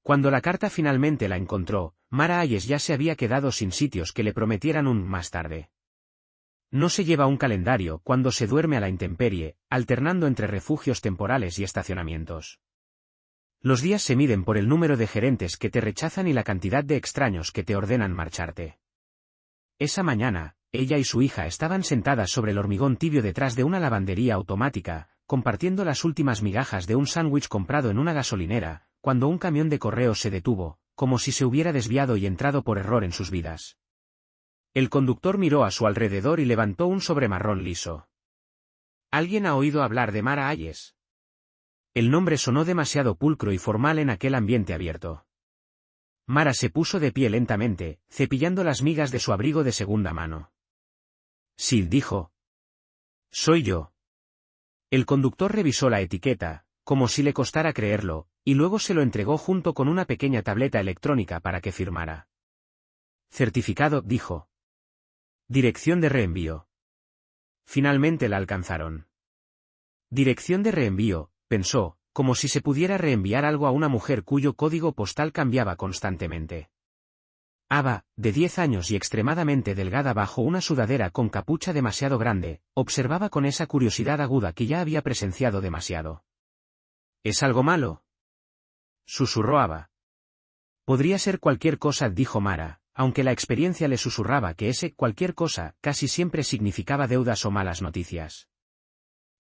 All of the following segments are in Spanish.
Cuando la carta finalmente la encontró, Mara Hayes ya se había quedado sin sitios que le prometieran un más tarde. No se lleva un calendario cuando se duerme a la intemperie, alternando entre refugios temporales y estacionamientos. Los días se miden por el número de gerentes que te rechazan y la cantidad de extraños que te ordenan marcharte. Esa mañana, ella y su hija estaban sentadas sobre el hormigón tibio detrás de una lavandería automática, compartiendo las últimas migajas de un sándwich comprado en una gasolinera, cuando un camión de correos se detuvo, como si se hubiera desviado y entrado por error en sus vidas. El conductor miró a su alrededor y levantó un sobre marrón liso. ¿Alguien ha oído hablar de Mara Hayes? El nombre sonó demasiado pulcro y formal en aquel ambiente abierto. Mara se puso de pie lentamente, cepillando las migas de su abrigo de segunda mano. Sí, dijo. Soy yo. El conductor revisó la etiqueta, como si le costara creerlo, y luego se lo entregó junto con una pequeña tableta electrónica para que firmara. Certificado, dijo. Dirección de reenvío. Finalmente la alcanzaron. Dirección de reenvío, pensó, como si se pudiera reenviar algo a una mujer cuyo código postal cambiaba constantemente. Ava, de 10 años y extremadamente delgada bajo una sudadera con capucha demasiado grande, observaba con esa curiosidad aguda que ya había presenciado demasiado. ¿Es algo malo?, susurró Ava. Podría ser cualquier cosa, dijo Mara, aunque la experiencia le susurraba que ese cualquier cosa casi siempre significaba deudas o malas noticias.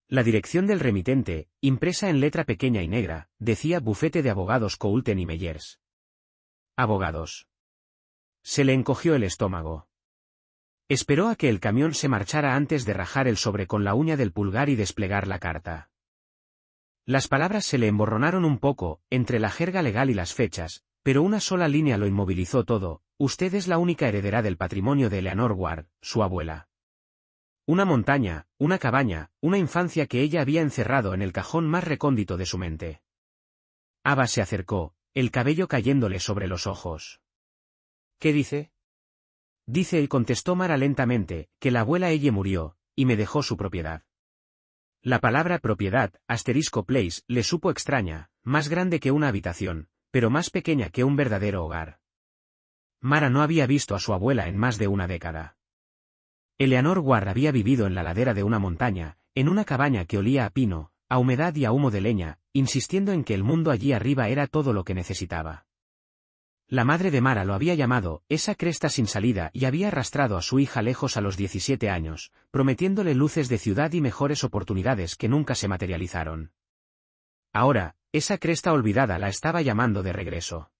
La dirección del remitente, impresa en letra pequeña y negra, decía Bufete de Abogados Coulten y Meyers. Abogados. Se le encogió el estómago. Esperó a que el camión se marchara antes de rajar el sobre con la uña del pulgar y desplegar la carta. Las palabras se le emborronaron un poco, entre la jerga legal y las fechas, pero una sola línea lo inmovilizó todo: usted es la única heredera del patrimonio de Eleanor Ward, su abuela. Una montaña, una cabaña, una infancia que ella había encerrado en el cajón más recóndito de su mente. Ava se acercó, el cabello cayéndole sobre los ojos. ¿Qué dice? Dice, contestó Mara lentamente, que la abuela ella murió, y me dejó su propiedad. La palabra propiedad, *place, le supo extraña, más grande que una habitación, pero más pequeña que un verdadero hogar. Mara no había visto a su abuela en más de una década. Eleanor Ward había vivido en la ladera de una montaña, en una cabaña que olía a pino, a humedad y a humo de leña, insistiendo en que el mundo allí arriba era todo lo que necesitaba. La madre de Mara lo había llamado esa cresta sin salida y había arrastrado a su hija lejos a los 17 años, prometiéndole luces de ciudad y mejores oportunidades que nunca se materializaron. Ahora, esa cresta olvidada la estaba llamando de regreso.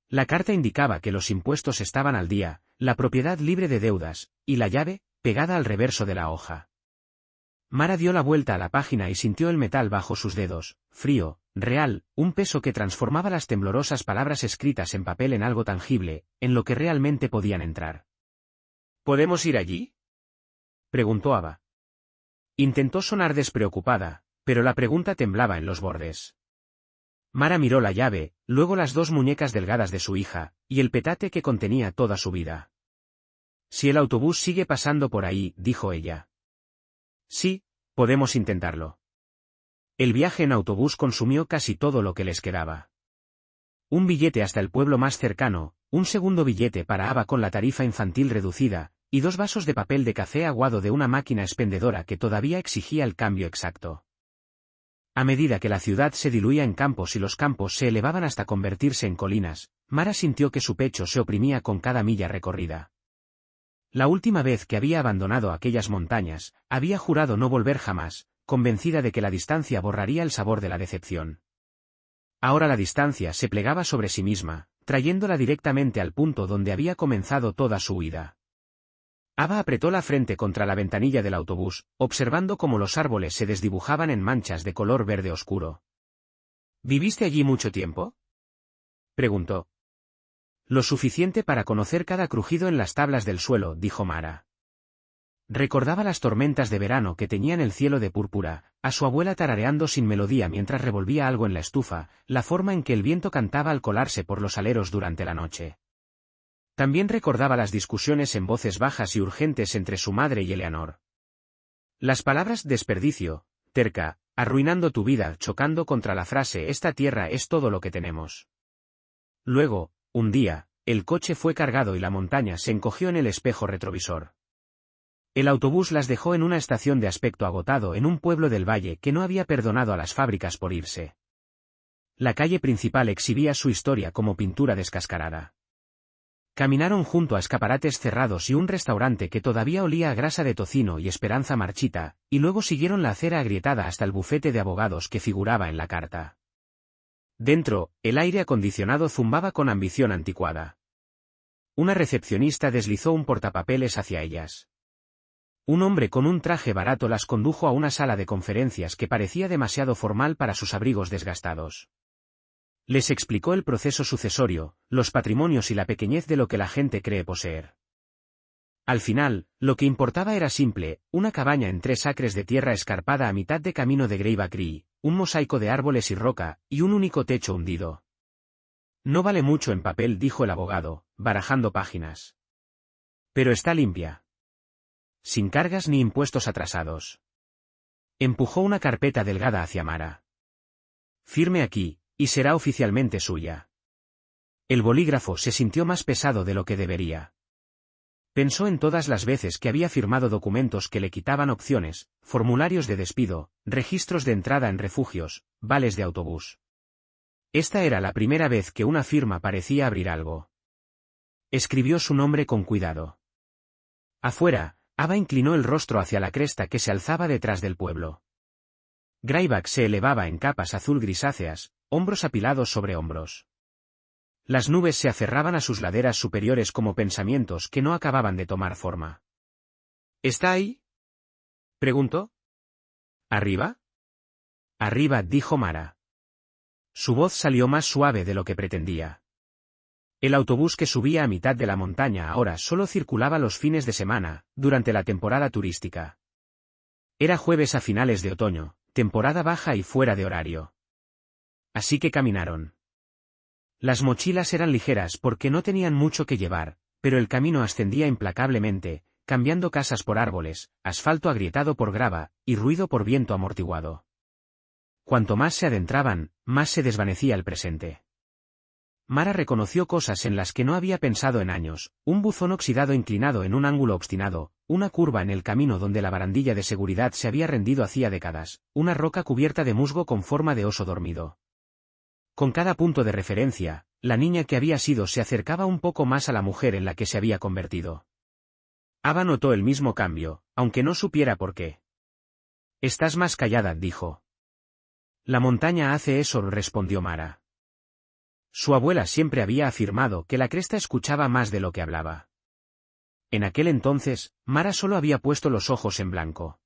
La carta indicaba que los impuestos estaban al día, la propiedad libre de deudas, y la llave, pegada al reverso de la hoja. Mara dio la vuelta a la página y sintió el metal bajo sus dedos, frío, real, un peso que transformaba las temblorosas palabras escritas en papel en algo tangible, en lo que realmente podían entrar. ¿Podemos ir allí?, preguntó Ava. Intentó sonar despreocupada, pero la pregunta temblaba en los bordes. Mara miró la llave, luego las dos muñecas delgadas de su hija, y el petate que contenía toda su vida. Si el autobús sigue pasando por ahí, dijo ella. Sí, podemos intentarlo. El viaje en autobús consumió casi todo lo que les quedaba. Un billete hasta el pueblo más cercano, un segundo billete para Ava con la tarifa infantil reducida, y 2 vasos de papel de café aguado de una máquina expendedora que todavía exigía el cambio exacto. A medida que la ciudad se diluía en campos y los campos se elevaban hasta convertirse en colinas, Mara sintió que su pecho se oprimía con cada milla recorrida. La última vez que había abandonado aquellas montañas, había jurado no volver jamás, convencida de que la distancia borraría el sabor de la decepción. Ahora la distancia se plegaba sobre sí misma, trayéndola directamente al punto donde había comenzado toda su huida. Ava apretó la frente contra la ventanilla del autobús, observando cómo los árboles se desdibujaban en manchas de color verde oscuro. ¿Viviste allí mucho tiempo?, preguntó. Lo suficiente para conocer cada crujido en las tablas del suelo, dijo Mara. Recordaba las tormentas de verano que teñían el cielo de púrpura, a su abuela tarareando sin melodía mientras revolvía algo en la estufa, la forma en que el viento cantaba al colarse por los aleros durante la noche. También recordaba las discusiones en voces bajas y urgentes entre su madre y Eleanor. Las palabras desperdicio, terca, arruinando tu vida, chocando contra la frase esta tierra es todo lo que tenemos. Luego, un día, el coche fue cargado y la montaña se encogió en el espejo retrovisor. El autobús las dejó en una estación de aspecto agotado en un pueblo del valle que no había perdonado a las fábricas por irse. La calle principal exhibía su historia como pintura descascarada. Caminaron junto a escaparates cerrados y un restaurante que todavía olía a grasa de tocino y esperanza marchita, y luego siguieron la acera agrietada hasta el bufete de abogados que figuraba en la carta. Dentro, el aire acondicionado zumbaba con ambición anticuada. Una recepcionista deslizó un portapapeles hacia ellas. Un hombre con un traje barato las condujo a una sala de conferencias que parecía demasiado formal para sus abrigos desgastados. Les explicó el proceso sucesorio, los patrimonios y la pequeñez de lo que la gente cree poseer. Al final, lo que importaba era simple, una cabaña en 3 acres de tierra escarpada a mitad de camino de Greyback Cree, un mosaico de árboles y roca, y un único techo hundido. No vale mucho en papel, dijo el abogado, barajando páginas. Pero está limpia. Sin cargas ni impuestos atrasados. Empujó una carpeta delgada hacia Mara. Firme aquí, y será oficialmente suya. El bolígrafo se sintió más pesado de lo que debería. Pensó en todas las veces que había firmado documentos que le quitaban opciones, formularios de despido, registros de entrada en refugios, vales de autobús. Esta era la primera vez que una firma parecía abrir algo. Escribió su nombre con cuidado. Afuera, Ava inclinó el rostro hacia la cresta que se alzaba detrás del pueblo. Greyback se elevaba en capas azul grisáceas, hombros apilados sobre hombros. Las nubes se aferraban a sus laderas superiores como pensamientos que no acababan de tomar forma. ¿Está ahí?, preguntó. ¿Arriba? Arriba, dijo Mara. Su voz salió más suave de lo que pretendía. El autobús que subía a mitad de la montaña ahora solo circulaba los fines de semana, durante la temporada turística. Era jueves a finales de otoño, temporada baja y fuera de horario. Así que caminaron. Las mochilas eran ligeras porque no tenían mucho que llevar, pero el camino ascendía implacablemente, cambiando casas por árboles, asfalto agrietado por grava, y ruido por viento amortiguado. Cuanto más se adentraban, más se desvanecía el presente. Mara reconoció cosas en las que no había pensado en años, un buzón oxidado inclinado en un ángulo obstinado, una curva en el camino donde la barandilla de seguridad se había rendido hacía décadas, una roca cubierta de musgo con forma de oso dormido. Con cada punto de referencia, la niña que había sido se acercaba un poco más a la mujer en la que se había convertido. Ava notó el mismo cambio, aunque no supiera por qué. «Estás más callada», dijo. «La montaña hace eso», respondió Mara. Su abuela siempre había afirmado que la cresta escuchaba más de lo que hablaba. En aquel entonces, Mara solo había puesto los ojos en blanco.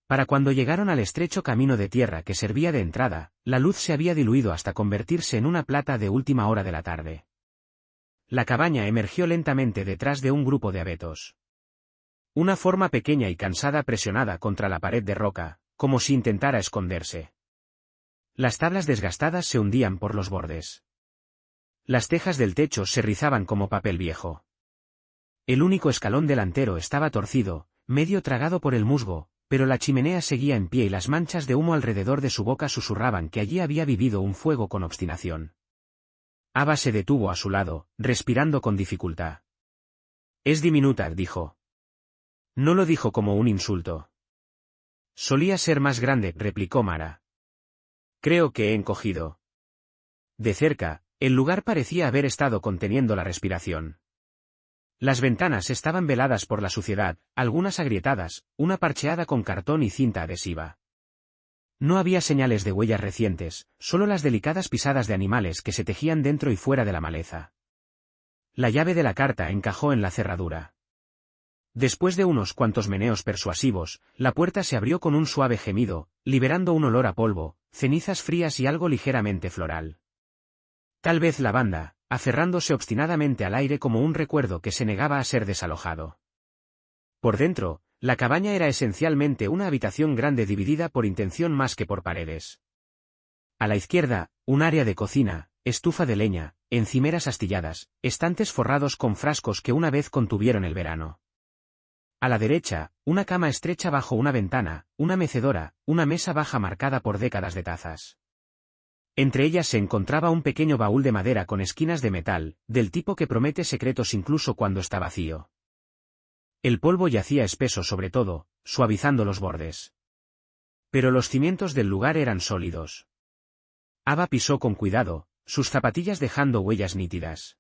Para cuando llegaron al estrecho camino de tierra que servía de entrada, la luz se había diluido hasta convertirse en una plata de última hora de la tarde. La cabaña emergió lentamente detrás de un grupo de abetos. Una forma pequeña y cansada presionada contra la pared de roca, como si intentara esconderse. Las tablas desgastadas se hundían por los bordes. Las tejas del techo se rizaban como papel viejo. El único escalón delantero estaba torcido, medio tragado por el musgo, pero la chimenea seguía en pie y las manchas de humo alrededor de su boca susurraban que allí había vivido un fuego con obstinación. Ava se detuvo a su lado, respirando con dificultad. «Es diminuta», dijo. No lo dijo como un insulto. «Solía ser más grande», replicó Mara. «Creo que he encogido». De cerca, el lugar parecía haber estado conteniendo la respiración. Las ventanas estaban veladas por la suciedad, algunas agrietadas, una parcheada con cartón y cinta adhesiva. No había señales de huellas recientes, solo las delicadas pisadas de animales que se tejían dentro y fuera de la maleza. La llave de la carta encajó en la cerradura. Después de unos cuantos meneos persuasivos, la puerta se abrió con un suave gemido, liberando un olor a polvo, cenizas frías y algo ligeramente floral. Tal vez lavanda, aferrándose obstinadamente al aire como un recuerdo que se negaba a ser desalojado. Por dentro, la cabaña era esencialmente una habitación grande dividida por intención más que por paredes. A la izquierda, un área de cocina, estufa de leña, encimeras astilladas, estantes forrados con frascos que una vez contuvieron el verano. A la derecha, una cama estrecha bajo una ventana, una mecedora, una mesa baja marcada por décadas de tazas. Entre ellas se encontraba un pequeño baúl de madera con esquinas de metal, del tipo que promete secretos incluso cuando está vacío. El polvo yacía espeso sobre todo, suavizando los bordes. Pero los cimientos del lugar eran sólidos. Ava pisó con cuidado, sus zapatillas dejando huellas nítidas.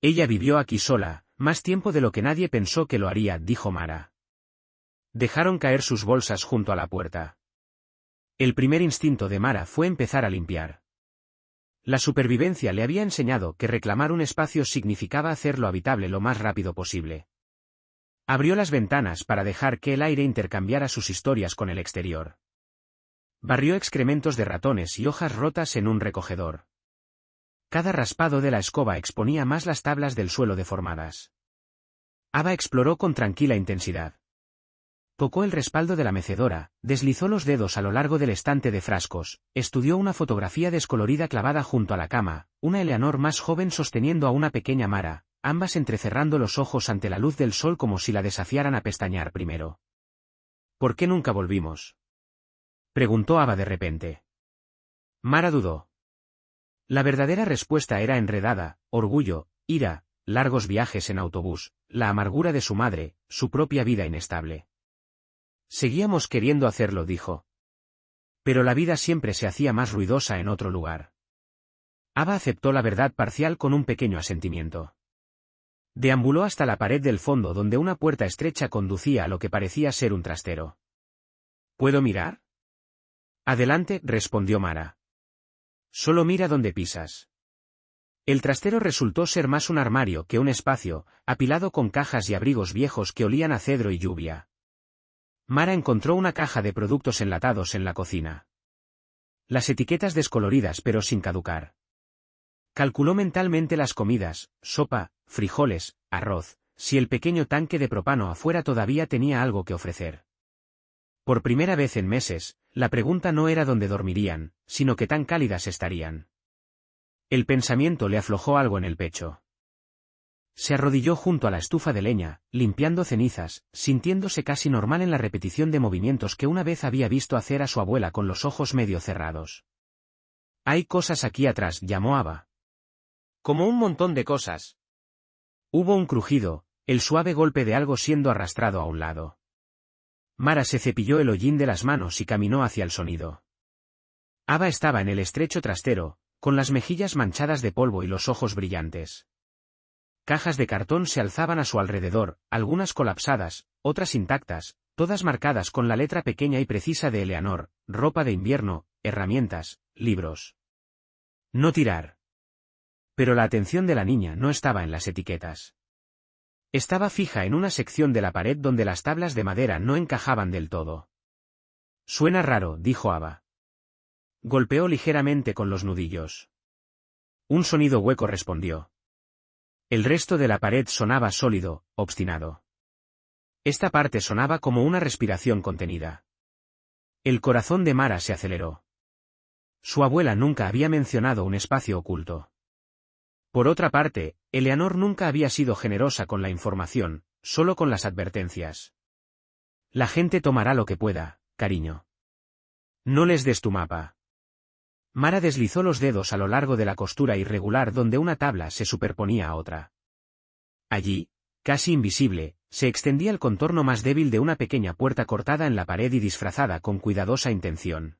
Ella vivió aquí sola, más tiempo de lo que nadie pensó que lo haría, dijo Mara. Dejaron caer sus bolsas junto a la puerta. El primer instinto de Mara fue empezar a limpiar. La supervivencia le había enseñado que reclamar un espacio significaba hacerlo habitable lo más rápido posible. Abrió las ventanas para dejar que el aire intercambiara sus historias con el exterior. Barrió excrementos de ratones y hojas rotas en un recogedor. Cada raspado de la escoba exponía más las tablas del suelo deformadas. Ava exploró con tranquila intensidad. Tocó el respaldo de la mecedora, deslizó los dedos a lo largo del estante de frascos, estudió una fotografía descolorida clavada junto a la cama, una Eleanor más joven sosteniendo a una pequeña Mara, ambas entrecerrando los ojos ante la luz del sol como si la desafiaran a pestañear primero. ¿Por qué nunca volvimos?, preguntó Ava de repente. Mara dudó. La verdadera respuesta era enredada: orgullo, ira, largos viajes en autobús, la amargura de su madre, su propia vida inestable. Seguíamos queriendo hacerlo, dijo. Pero la vida siempre se hacía más ruidosa en otro lugar. Ava aceptó la verdad parcial con un pequeño asentimiento. Deambuló hasta la pared del fondo donde una puerta estrecha conducía a lo que parecía ser un trastero. ¿Puedo mirar? Adelante, respondió Mara. Solo mira donde pisas. El trastero resultó ser más un armario que un espacio, apilado con cajas y abrigos viejos que olían a cedro y lluvia. Mara encontró una caja de productos enlatados en la cocina. Las etiquetas descoloridas pero sin caducar. Calculó mentalmente las comidas: sopa, frijoles, arroz, si el pequeño tanque de propano afuera todavía tenía algo que ofrecer. Por primera vez en meses, la pregunta no era dónde dormirían, sino qué tan cálidas estarían. El pensamiento le aflojó algo en el pecho. Se arrodilló junto a la estufa de leña, limpiando cenizas, sintiéndose casi normal en la repetición de movimientos que una vez había visto hacer a su abuela con los ojos medio cerrados. Hay cosas aquí atrás, llamó Ava. Como un montón de cosas. Hubo un crujido, el suave golpe de algo siendo arrastrado a un lado. Mara se cepilló el hollín de las manos y caminó hacia el sonido. Ava estaba en el estrecho trastero, con las mejillas manchadas de polvo y los ojos brillantes. Cajas de cartón se alzaban a su alrededor, algunas colapsadas, otras intactas, todas marcadas con la letra pequeña y precisa de Eleanor: ropa de invierno, herramientas, libros. No tirar. Pero la atención de la niña no estaba en las etiquetas. Estaba fija en una sección de la pared donde las tablas de madera no encajaban del todo. Suena raro, dijo Ava. Golpeó ligeramente con los nudillos. Un sonido hueco respondió. El resto de la pared sonaba sólido, obstinado. Esta parte sonaba como una respiración contenida. El corazón de Mara se aceleró. Su abuela nunca había mencionado un espacio oculto. Por otra parte, Eleanor nunca había sido generosa con la información, solo con las advertencias. La gente tomará lo que pueda, cariño. No les des tu mapa. Mara deslizó los dedos a lo largo de la costura irregular donde una tabla se superponía a otra. Allí, casi invisible, se extendía el contorno más débil de una pequeña puerta cortada en la pared y disfrazada con cuidadosa intención.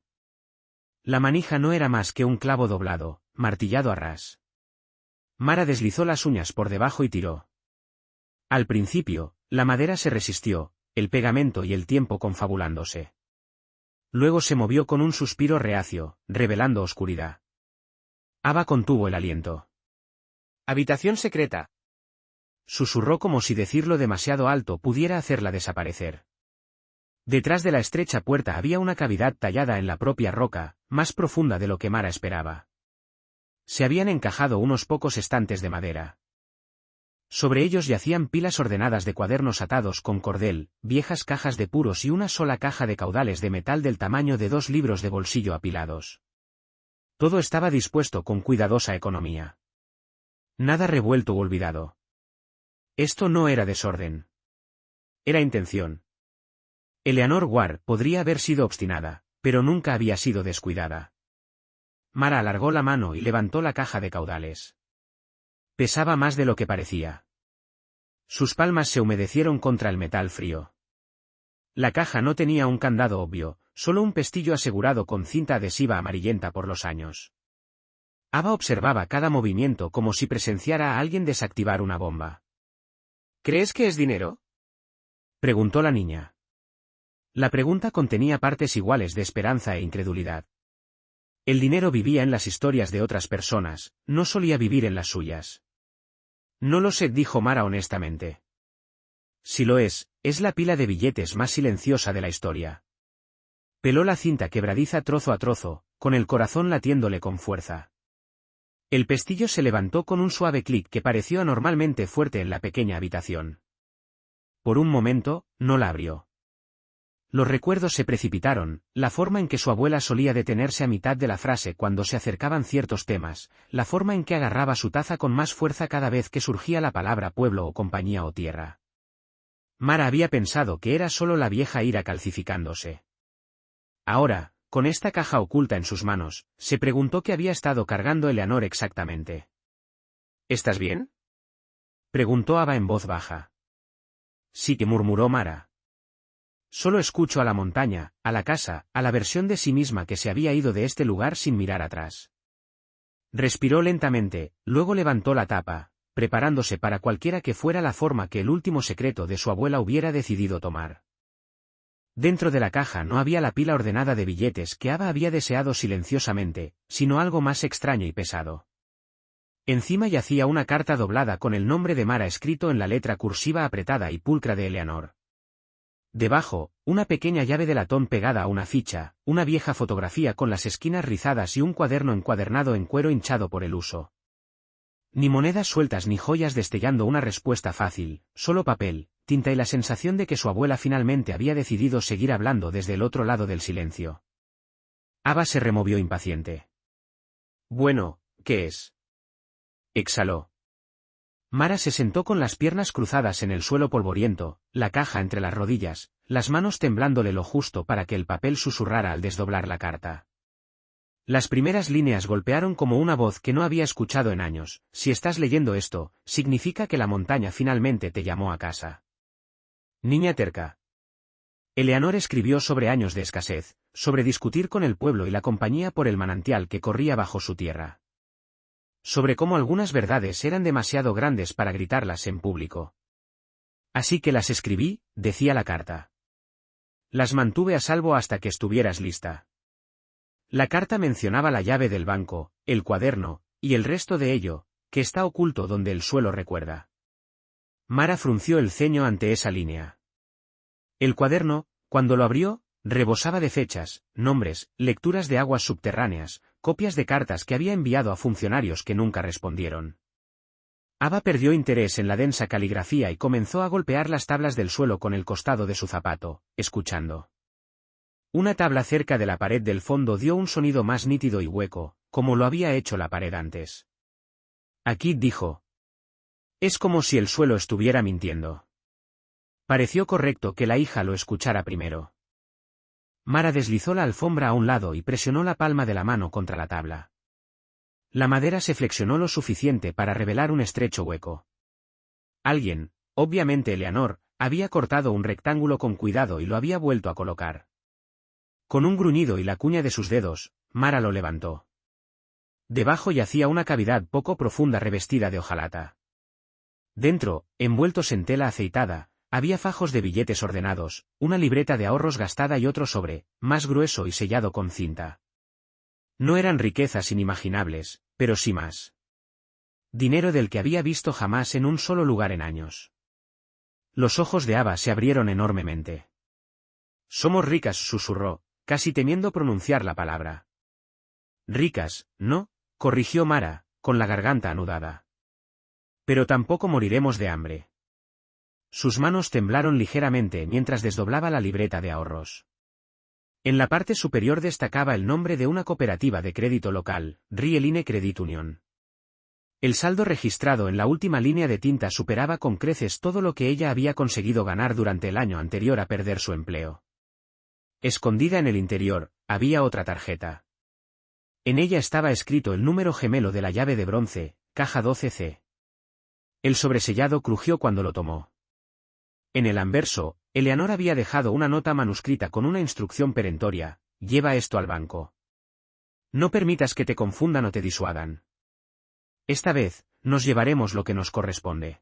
La manija no era más que un clavo doblado, martillado a ras. Mara deslizó las uñas por debajo y tiró. Al principio, la madera se resistió, el pegamento y el tiempo confabulándose. Luego se movió con un suspiro reacio, revelando oscuridad. Ava contuvo el aliento. «Habitación secreta», susurró como si decirlo demasiado alto pudiera hacerla desaparecer. Detrás de la estrecha puerta había una cavidad tallada en la propia roca, más profunda de lo que Mara esperaba. Se habían encajado unos pocos estantes de madera. Sobre ellos yacían pilas ordenadas de cuadernos atados con cordel, viejas cajas de puros y una sola caja de caudales de metal del tamaño de 2 libros de bolsillo apilados. Todo estaba dispuesto con cuidadosa economía. Nada revuelto u olvidado. Esto no era desorden. Era intención. Eleanor Ward podría haber sido obstinada, pero nunca había sido descuidada. Mara alargó la mano y levantó la caja de caudales. Pesaba más de lo que parecía. Sus palmas se humedecieron contra el metal frío. La caja no tenía un candado obvio, solo un pestillo asegurado con cinta adhesiva amarillenta por los años. Ava observaba cada movimiento como si presenciara a alguien desactivar una bomba. ¿Crees que es dinero?, preguntó la niña. La pregunta contenía partes iguales de esperanza e incredulidad. El dinero vivía en las historias de otras personas, no solía vivir en las suyas. No lo sé, dijo Mara honestamente. Si lo es la pila de billetes más silenciosa de la historia. Peló la cinta quebradiza trozo a trozo, con el corazón latiéndole con fuerza. El pestillo se levantó con un suave clic que pareció anormalmente fuerte en la pequeña habitación. Por un momento, no la abrió. Los recuerdos se precipitaron, la forma en que su abuela solía detenerse a mitad de la frase cuando se acercaban ciertos temas, la forma en que agarraba su taza con más fuerza cada vez que surgía la palabra pueblo o compañía o tierra. Mara había pensado que era solo la vieja ira calcificándose. Ahora, con esta caja oculta en sus manos, se preguntó qué había estado cargando Eleanor exactamente. ¿Estás bien?, preguntó Ava en voz baja. Sí, que murmuró Mara. Solo escucho a la montaña, a la casa, a la versión de sí misma que se había ido de este lugar sin mirar atrás. Respiró lentamente, luego levantó la tapa, preparándose para cualquiera que fuera la forma que el último secreto de su abuela hubiera decidido tomar. Dentro de la caja no había la pila ordenada de billetes que Ava había deseado silenciosamente, sino algo más extraño y pesado. Encima yacía una carta doblada con el nombre de Mara escrito en la letra cursiva apretada y pulcra de Eleanor. Debajo, una pequeña llave de latón pegada a una ficha, una vieja fotografía con las esquinas rizadas y un cuaderno encuadernado en cuero hinchado por el uso. Ni monedas sueltas ni joyas destellando una respuesta fácil, solo papel, tinta y la sensación de que su abuela finalmente había decidido seguir hablando desde el otro lado del silencio. Ava se removió impaciente. Bueno, ¿qué es?, exhaló. Mara se sentó con las piernas cruzadas en el suelo polvoriento, la caja entre las rodillas, las manos temblándole lo justo para que el papel susurrara al desdoblar la carta. Las primeras líneas golpearon como una voz que no había escuchado en años. Si estás leyendo esto, significa que la montaña finalmente te llamó a casa. Niña terca. Eleanor escribió sobre años de escasez, sobre discutir con el pueblo y la compañía por el manantial que corría bajo su tierra. Sobre cómo algunas verdades eran demasiado grandes para gritarlas en público. Así que las escribí, decía la carta. Las mantuve a salvo hasta que estuvieras lista. La carta mencionaba la llave del banco, el cuaderno, y el resto de ello, que está oculto donde el suelo recuerda. Mara frunció el ceño ante esa línea. El cuaderno, cuando lo abrió, rebosaba de fechas, nombres, lecturas de aguas subterráneas, copias de cartas que había enviado a funcionarios que nunca respondieron. Ava perdió interés en la densa caligrafía y comenzó a golpear las tablas del suelo con el costado de su zapato, escuchando. Una tabla cerca de la pared del fondo dio un sonido más nítido y hueco, como lo había hecho la pared antes. Aquí dijo. Es como si el suelo estuviera mintiendo. Pareció correcto que la hija lo escuchara primero. Mara deslizó la alfombra a un lado y presionó la palma de la mano contra la tabla. La madera se flexionó lo suficiente para revelar un estrecho hueco. Alguien, obviamente Eleanor, había cortado un rectángulo con cuidado y lo había vuelto a colocar. Con un gruñido y la cuña de sus dedos, Mara lo levantó. Debajo yacía una cavidad poco profunda revestida de hojalata. Dentro, envueltos en tela aceitada, había fajos de billetes ordenados, una libreta de ahorros gastada y otro sobre, más grueso y sellado con cinta. No eran riquezas inimaginables, pero sí más. Dinero del que había visto jamás en un solo lugar en años. Los ojos de Ava se abrieron enormemente. Somos ricas, susurró, casi temiendo pronunciar la palabra. Ricas, no, corrigió Mara, con la garganta anudada. Pero tampoco moriremos de hambre. Sus manos temblaron ligeramente mientras desdoblaba la libreta de ahorros. En la parte superior destacaba el nombre de una cooperativa de crédito local, Rieline Credit Union. El saldo registrado en la última línea de tinta superaba con creces todo lo que ella había conseguido ganar durante el año anterior a perder su empleo. Escondida en el interior, había otra tarjeta. En ella estaba escrito el número gemelo de la llave de bronce, caja 12C. El sobresellado crujió cuando lo tomó. En el anverso, Eleanor había dejado una nota manuscrita con una instrucción perentoria: lleva esto al banco. No permitas que te confundan o te disuadan. Esta vez, nos llevaremos lo que nos corresponde.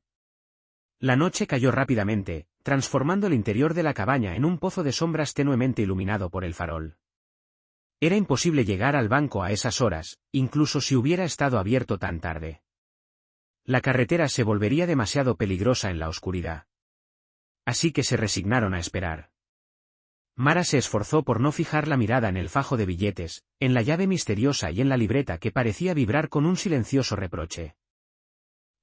La noche cayó rápidamente, transformando el interior de la cabaña en un pozo de sombras tenuemente iluminado por el farol. Era imposible llegar al banco a esas horas, incluso si hubiera estado abierto tan tarde. La carretera se volvería demasiado peligrosa en la oscuridad. Así que se resignaron a esperar. Mara se esforzó por no fijar la mirada en el fajo de billetes, en la llave misteriosa y en la libreta que parecía vibrar con un silencioso reproche.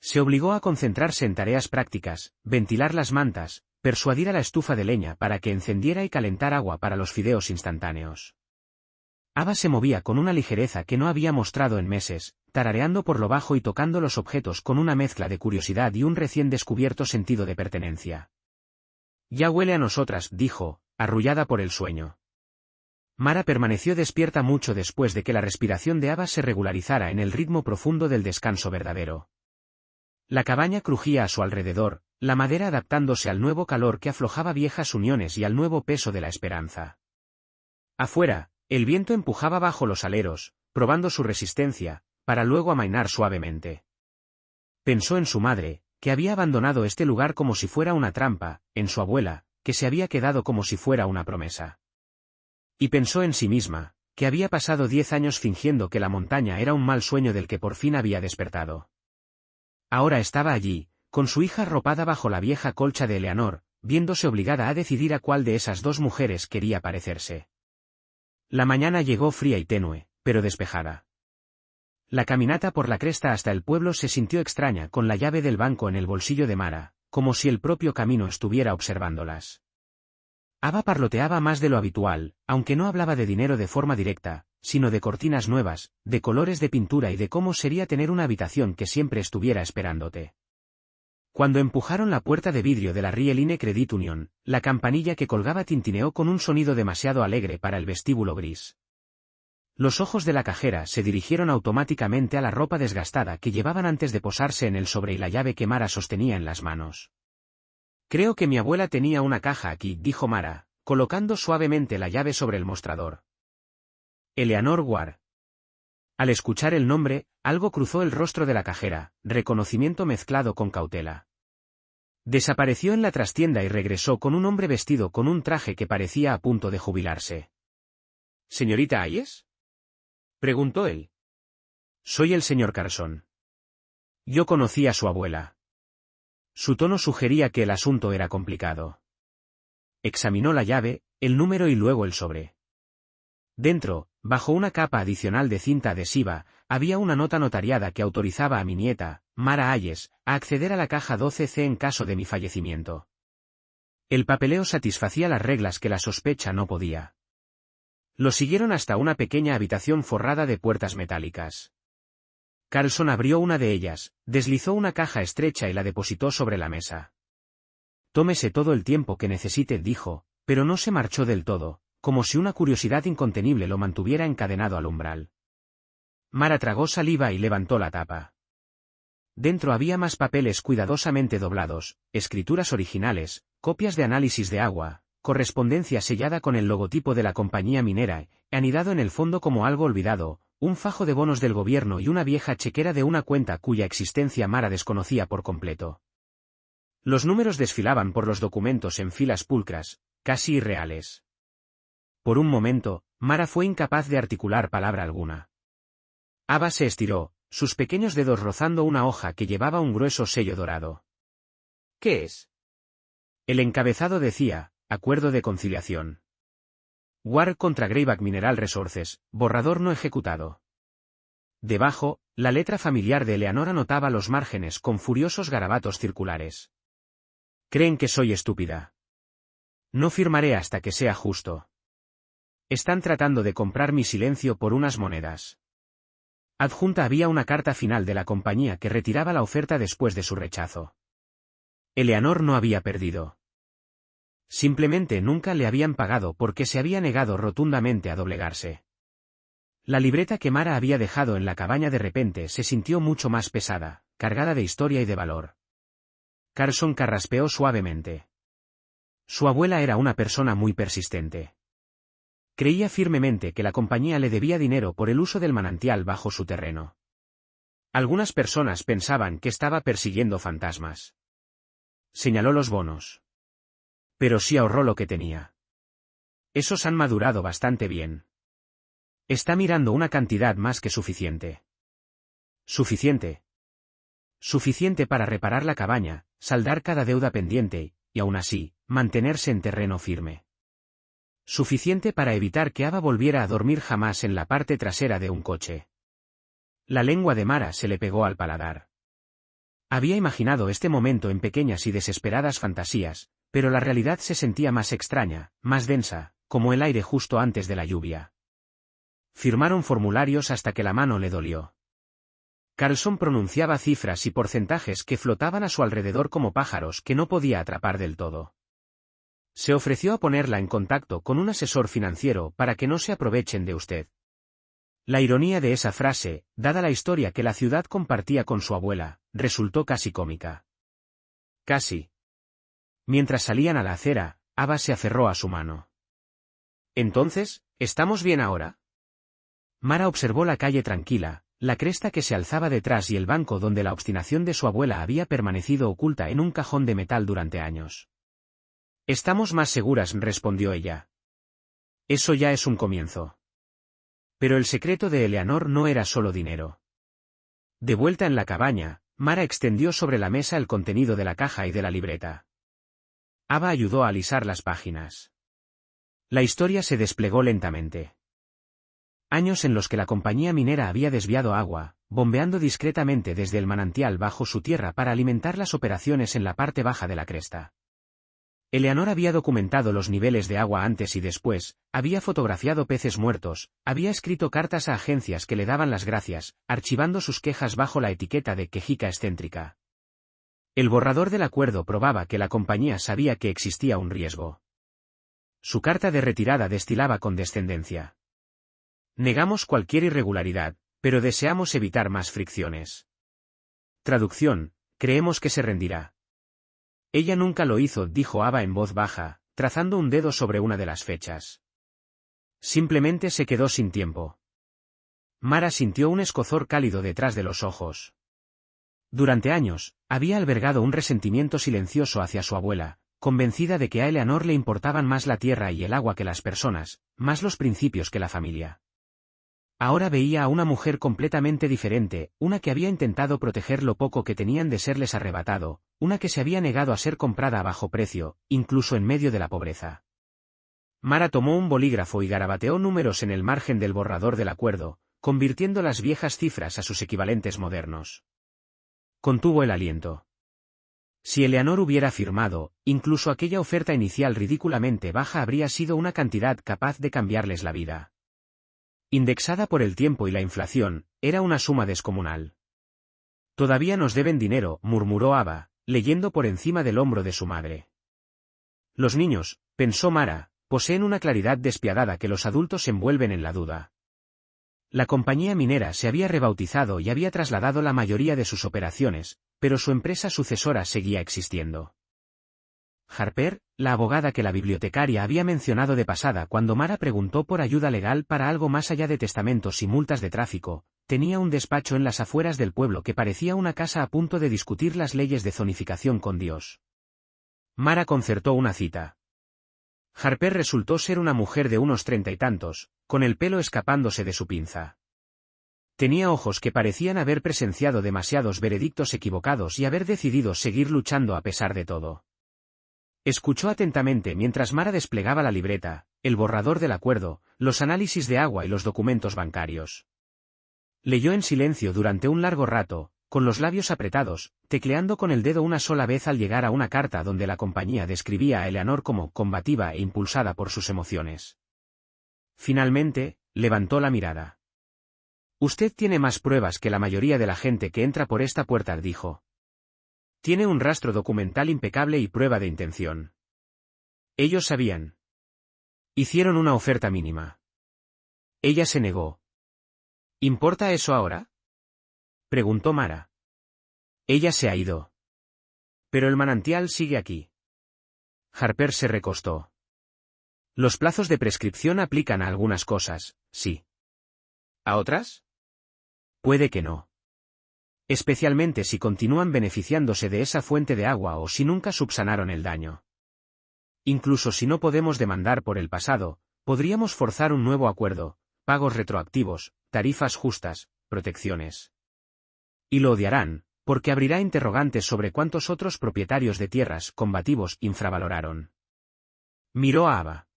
Se obligó a concentrarse en tareas prácticas, ventilar las mantas, persuadir a la estufa de leña para que encendiera y calentar agua para los fideos instantáneos. Ava se movía con una ligereza que no había mostrado en meses, tarareando por lo bajo y tocando los objetos con una mezcla de curiosidad y un recién descubierto sentido de pertenencia. Ya huele a nosotras, dijo, arrullada por el sueño. Mara permaneció despierta mucho después de que la respiración de Ava se regularizara en el ritmo profundo del descanso verdadero. La cabaña crujía a su alrededor, la madera adaptándose al nuevo calor que aflojaba viejas uniones y al nuevo peso de la esperanza. Afuera, el viento empujaba bajo los aleros, probando su resistencia, para luego amainar suavemente. Pensó en su madre, que había abandonado este lugar como si fuera una trampa, en su abuela, que se había quedado como si fuera una promesa. Y pensó en sí misma, que había pasado 10 años fingiendo que la montaña era un mal sueño del que por fin había despertado. Ahora estaba allí, con su hija arropada bajo la vieja colcha de Eleanor, viéndose obligada a decidir a cuál de esas dos mujeres quería parecerse. La mañana llegó fría y tenue, pero despejada. La caminata por la cresta hasta el pueblo se sintió extraña con la llave del banco en el bolsillo de Mara, como si el propio camino estuviera observándolas. Ava parloteaba más de lo habitual, aunque no hablaba de dinero de forma directa, sino de cortinas nuevas, de colores de pintura y de cómo sería tener una habitación que siempre estuviera esperándote. Cuando empujaron la puerta de vidrio de la Rieline Credit Union, la campanilla que colgaba tintineó con un sonido demasiado alegre para el vestíbulo gris. Los ojos de la cajera se dirigieron automáticamente a la ropa desgastada que llevaban antes de posarse en el sobre y la llave que Mara sostenía en las manos. Creo que mi abuela tenía una caja aquí, dijo Mara, colocando suavemente la llave sobre el mostrador. Eleanor Ward. Al escuchar el nombre, algo cruzó el rostro de la cajera, reconocimiento mezclado con cautela. Desapareció en la trastienda y regresó con un hombre vestido con un traje que parecía a punto de jubilarse. ¿Señorita Hayes?, preguntó él. Soy el señor Carson. Yo conocí a su abuela. Su tono sugería que el asunto era complicado. Examinó la llave, el número y luego el sobre. Dentro, bajo una capa adicional de cinta adhesiva, había una nota notariada que autorizaba a mi nieta, Mara Hayes, a acceder a la caja 12C en caso de mi fallecimiento. El papeleo satisfacía las reglas que la sospecha no podía. Lo siguieron hasta una pequeña habitación forrada de puertas metálicas. Carlson abrió una de ellas, deslizó una caja estrecha y la depositó sobre la mesa. Tómese todo el tiempo que necesite, dijo, pero no se marchó del todo, como si una curiosidad incontenible lo mantuviera encadenado al umbral. Mara tragó saliva y levantó la tapa. Dentro había más papeles cuidadosamente doblados, escrituras originales, copias de análisis de agua, correspondencia sellada con el logotipo de la compañía minera, anidado en el fondo como algo olvidado, un fajo de bonos del gobierno y una vieja chequera de una cuenta cuya existencia Mara desconocía por completo. Los números desfilaban por los documentos en filas pulcras, casi irreales. Por un momento, Mara fue incapaz de articular palabra alguna. Ava se estiró, sus pequeños dedos rozando una hoja que llevaba un grueso sello dorado. ¿Qué es? El encabezado decía, Acuerdo de conciliación. War contra Greyback Mineral Resources, borrador no ejecutado. Debajo, la letra familiar de Eleanor anotaba los márgenes con furiosos garabatos circulares. Creen que soy estúpida. No firmaré hasta que sea justo. Están tratando de comprar mi silencio por unas monedas. Adjunta había una carta final de la compañía que retiraba la oferta después de su rechazo. Eleanor no había perdido. Simplemente nunca le habían pagado porque se había negado rotundamente a doblegarse. La libreta que Mara había dejado en la cabaña de repente se sintió mucho más pesada, cargada de historia y de valor. Carlson carraspeó suavemente. Su abuela era una persona muy persistente. Creía firmemente que la compañía le debía dinero por el uso del manantial bajo su terreno. Algunas personas pensaban que estaba persiguiendo fantasmas. Señaló los bonos. Pero sí ahorró lo que tenía. Esos han madurado bastante bien. Está mirando una cantidad más que suficiente. Suficiente. Suficiente para reparar la cabaña, saldar cada deuda pendiente, y aún así, mantenerse en terreno firme. Suficiente para evitar que Ava volviera a dormir jamás en la parte trasera de un coche. La lengua de Mara se le pegó al paladar. Había imaginado este momento en pequeñas y desesperadas fantasías, pero la realidad se sentía más extraña, más densa, como el aire justo antes de la lluvia. Firmaron formularios hasta que la mano le dolió. Carlson pronunciaba cifras y porcentajes que flotaban a su alrededor como pájaros que no podía atrapar del todo. Se ofreció a ponerla en contacto con un asesor financiero para que no se aprovechen de usted. La ironía de esa frase, dada la historia que la ciudad compartía con su abuela, resultó casi cómica. Casi. Mientras salían a la acera, Ava se aferró a su mano. Entonces, ¿estamos bien ahora? Mara observó la calle tranquila, la cresta que se alzaba detrás y el banco donde la obstinación de su abuela había permanecido oculta en un cajón de metal durante años. Estamos más seguras, respondió ella. Eso ya es un comienzo. Pero el secreto de Eleanor no era solo dinero. De vuelta en la cabaña, Mara extendió sobre la mesa el contenido de la caja y de la libreta. Ava ayudó a alisar las páginas. La historia se desplegó lentamente. Años en los que la compañía minera había desviado agua, bombeando discretamente desde el manantial bajo su tierra para alimentar las operaciones en la parte baja de la cresta. Eleanor había documentado los niveles de agua antes y después, había fotografiado peces muertos, había escrito cartas a agencias que le daban las gracias, archivando sus quejas bajo la etiqueta de quejica excéntrica. El borrador del acuerdo probaba que la compañía sabía que existía un riesgo. Su carta de retirada destilaba condescendencia. Negamos cualquier irregularidad, pero deseamos evitar más fricciones. Traducción, creemos que se rendirá. Ella nunca lo hizo, dijo Ava en voz baja, trazando un dedo sobre una de las fechas. Simplemente se quedó sin tiempo. Mara sintió un escozor cálido detrás de los ojos. Durante años, había albergado un resentimiento silencioso hacia su abuela, convencida de que a Eleanor le importaban más la tierra y el agua que las personas, más los principios que la familia. Ahora veía a una mujer completamente diferente, una que había intentado proteger lo poco que tenían de serles arrebatado, una que se había negado a ser comprada a bajo precio, incluso en medio de la pobreza. Mara tomó un bolígrafo y garabateó números en el margen del borrador del acuerdo, convirtiendo las viejas cifras a sus equivalentes modernos. Contuvo el aliento. Si Eleanor hubiera firmado, incluso aquella oferta inicial ridículamente baja habría sido una cantidad capaz de cambiarles la vida. Indexada por el tiempo y la inflación, era una suma descomunal. Todavía nos deben dinero, murmuró Ava, leyendo por encima del hombro de su madre. Los niños, pensó Mara, poseen una claridad despiadada que los adultos envuelven en la duda. La compañía minera se había rebautizado y había trasladado la mayoría de sus operaciones, pero su empresa sucesora seguía existiendo. Harper, la abogada que la bibliotecaria había mencionado de pasada cuando Mara preguntó por ayuda legal para algo más allá de testamentos y multas de tráfico, tenía un despacho en las afueras del pueblo que parecía una casa a punto de discutir las leyes de zonificación con Dios. Mara concertó una cita. Harper resultó ser una mujer de unos 30 y tantos, con el pelo escapándose de su pinza. Tenía ojos que parecían haber presenciado demasiados veredictos equivocados y haber decidido seguir luchando a pesar de todo. Escuchó atentamente mientras Mara desplegaba la libreta, el borrador del acuerdo, los análisis de agua y los documentos bancarios. Leyó en silencio durante un largo rato, con los labios apretados, tecleando con el dedo una sola vez al llegar a una carta donde la compañía describía a Eleanor como combativa e impulsada por sus emociones. Finalmente, levantó la mirada. Usted tiene más pruebas que la mayoría de la gente que entra por esta puerta, dijo. Tiene un rastro documental impecable y prueba de intención. Ellos sabían. Hicieron una oferta mínima. Ella se negó. ¿Importa eso ahora? Preguntó Mara. Ella se ha ido. Pero el manantial sigue aquí. Harper se recostó. Los plazos de prescripción aplican a algunas cosas, sí. ¿A otras? Puede que no. Especialmente si continúan beneficiándose de esa fuente de agua o si nunca subsanaron el daño. Incluso si no podemos demandar por el pasado, podríamos forzar un nuevo acuerdo, pagos retroactivos, tarifas justas, protecciones. Y lo odiarán, porque abrirá interrogantes sobre cuántos otros propietarios de tierras combativos infravaloraron. Miró a Ava.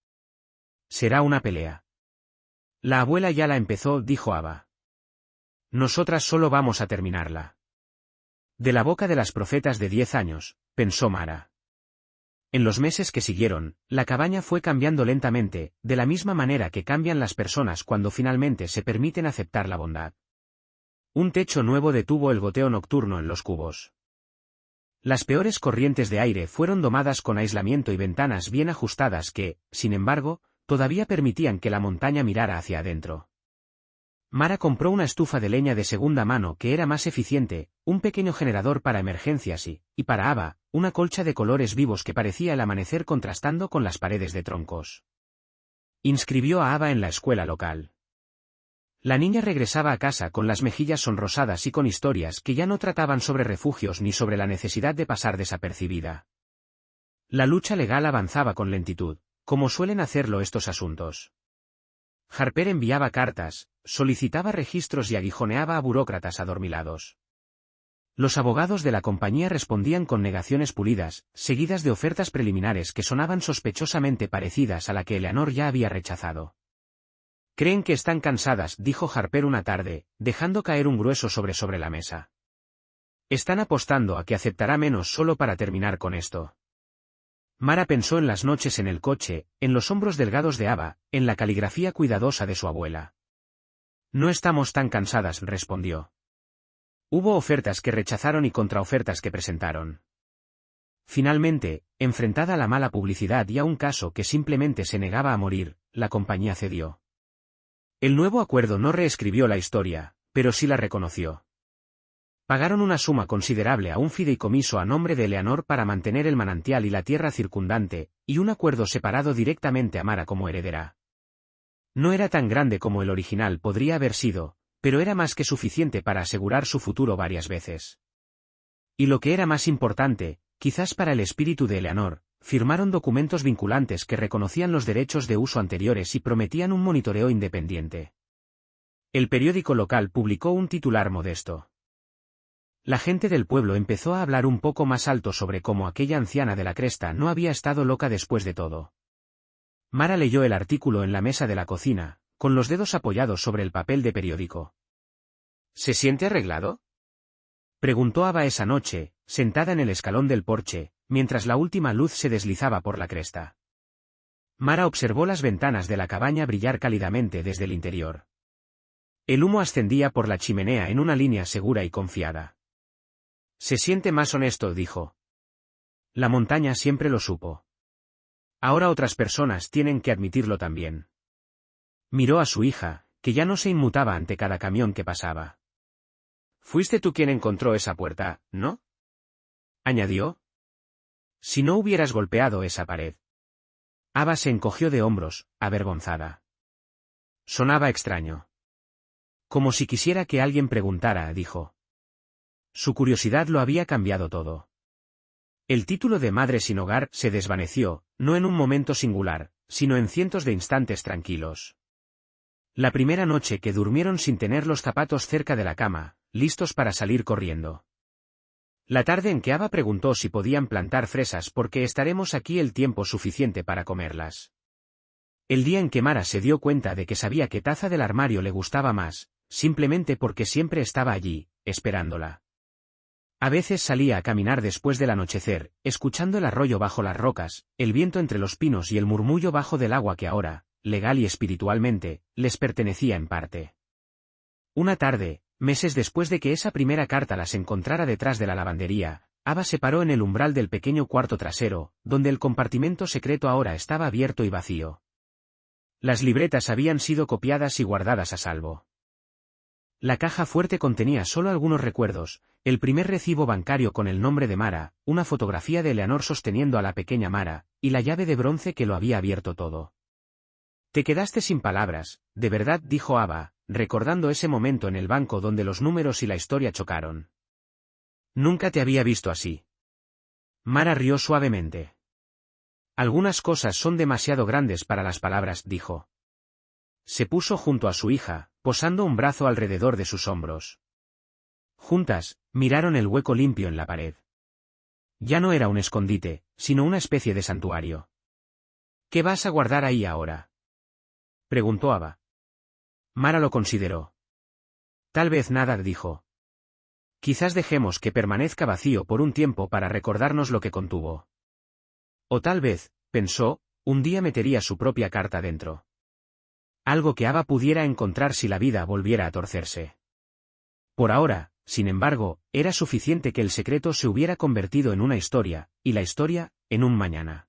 Será una pelea. La abuela ya la empezó, dijo Ava. Nosotras solo vamos a terminarla. De la boca de las profetas de 10 años, pensó Mara. En los meses que siguieron, la cabaña fue cambiando lentamente, de la misma manera que cambian las personas cuando finalmente se permiten aceptar la bondad. Un techo nuevo detuvo el goteo nocturno en los cubos. Las peores corrientes de aire fueron domadas con aislamiento y ventanas bien ajustadas que, sin embargo, todavía permitían que la montaña mirara hacia adentro. Mara compró una estufa de leña de segunda mano que era más eficiente, un pequeño generador para emergencias y para Ava, una colcha de colores vivos que parecía el amanecer contrastando con las paredes de troncos. Inscribió a Ava en la escuela local. La niña regresaba a casa con las mejillas sonrosadas y con historias que ya no trataban sobre refugios ni sobre la necesidad de pasar desapercibida. La lucha legal avanzaba con lentitud, como suelen hacerlo estos asuntos. Harper enviaba cartas, solicitaba registros y aguijoneaba a burócratas adormilados. Los abogados de la compañía respondían con negaciones pulidas, seguidas de ofertas preliminares que sonaban sospechosamente parecidas a la que Eleanor ya había rechazado. Creen que están cansadas, dijo Harper una tarde, dejando caer un grueso sobre la mesa. Están apostando a que aceptará menos solo para terminar con esto. Mara pensó en las noches en el coche, en los hombros delgados de Ava, en la caligrafía cuidadosa de su abuela. No estamos tan cansadas, respondió. Hubo ofertas que rechazaron y contraofertas que presentaron. Finalmente, enfrentada a la mala publicidad y a un caso que simplemente se negaba a morir, la compañía cedió. El nuevo acuerdo no reescribió la historia, pero sí la reconoció. Pagaron una suma considerable a un fideicomiso a nombre de Eleanor para mantener el manantial y la tierra circundante, y un acuerdo separado directamente a Mara como heredera. No era tan grande como el original podría haber sido, pero era más que suficiente para asegurar su futuro varias veces. Y lo que era más importante, quizás para el espíritu de Eleanor, firmaron documentos vinculantes que reconocían los derechos de uso anteriores y prometían un monitoreo independiente. El periódico local publicó un titular modesto. La gente del pueblo empezó a hablar un poco más alto sobre cómo aquella anciana de la cresta no había estado loca después de todo. Mara leyó el artículo en la mesa de la cocina, con los dedos apoyados sobre el papel de periódico. ¿Se siente arreglado? Preguntó Ava esa noche, sentada en el escalón del porche, mientras la última luz se deslizaba por la cresta. Mara observó las ventanas de la cabaña brillar cálidamente desde el interior. El humo ascendía por la chimenea en una línea segura y confiada. Se siente más honesto, dijo. La montaña siempre lo supo. Ahora otras personas tienen que admitirlo también. Miró a su hija, que ya no se inmutaba ante cada camión que pasaba. Fuiste tú quien encontró esa puerta, ¿no? Añadió. Si no hubieras golpeado esa pared. Ava se encogió de hombros, avergonzada. Sonaba extraño. Como si quisiera que alguien preguntara, dijo. Su curiosidad lo había cambiado todo. El título de madre sin hogar se desvaneció, no en un momento singular, sino en cientos de instantes tranquilos. La primera noche que durmieron sin tener los zapatos cerca de la cama, listos para salir corriendo. La tarde en que Ava preguntó si podían plantar fresas porque estaremos aquí el tiempo suficiente para comerlas. El día en que Mara se dio cuenta de que sabía qué taza del armario le gustaba más, simplemente porque siempre estaba allí, esperándola. A veces salía a caminar después del anochecer, escuchando el arroyo bajo las rocas, el viento entre los pinos y el murmullo bajo del agua que ahora, legal y espiritualmente, les pertenecía en parte. Una tarde, meses después de que esa primera carta las encontrara detrás de la lavandería, Ava se paró en el umbral del pequeño cuarto trasero, donde el compartimento secreto ahora estaba abierto y vacío. Las libretas habían sido copiadas y guardadas a salvo. La caja fuerte contenía solo algunos recuerdos, el primer recibo bancario con el nombre de Mara, una fotografía de Eleanor sosteniendo a la pequeña Mara, y la llave de bronce que lo había abierto todo. Te quedaste sin palabras, de verdad, dijo Ava, recordando ese momento en el banco donde los números y la historia chocaron. Nunca te había visto así. Mara rió suavemente. Algunas cosas son demasiado grandes para las palabras, dijo. Se puso junto a su hija, posando un brazo alrededor de sus hombros. Juntas, miraron el hueco limpio en la pared. Ya no era un escondite, sino una especie de santuario. ¿Qué vas a guardar ahí ahora?, preguntó Ava. Mara lo consideró. Tal vez nada, dijo. Quizás dejemos que permanezca vacío por un tiempo para recordarnos lo que contuvo. O tal vez, pensó, un día metería su propia carta dentro. Algo que Ava pudiera encontrar si la vida volviera a torcerse. Por ahora, sin embargo, era suficiente que el secreto se hubiera convertido en una historia, y la historia, en un mañana.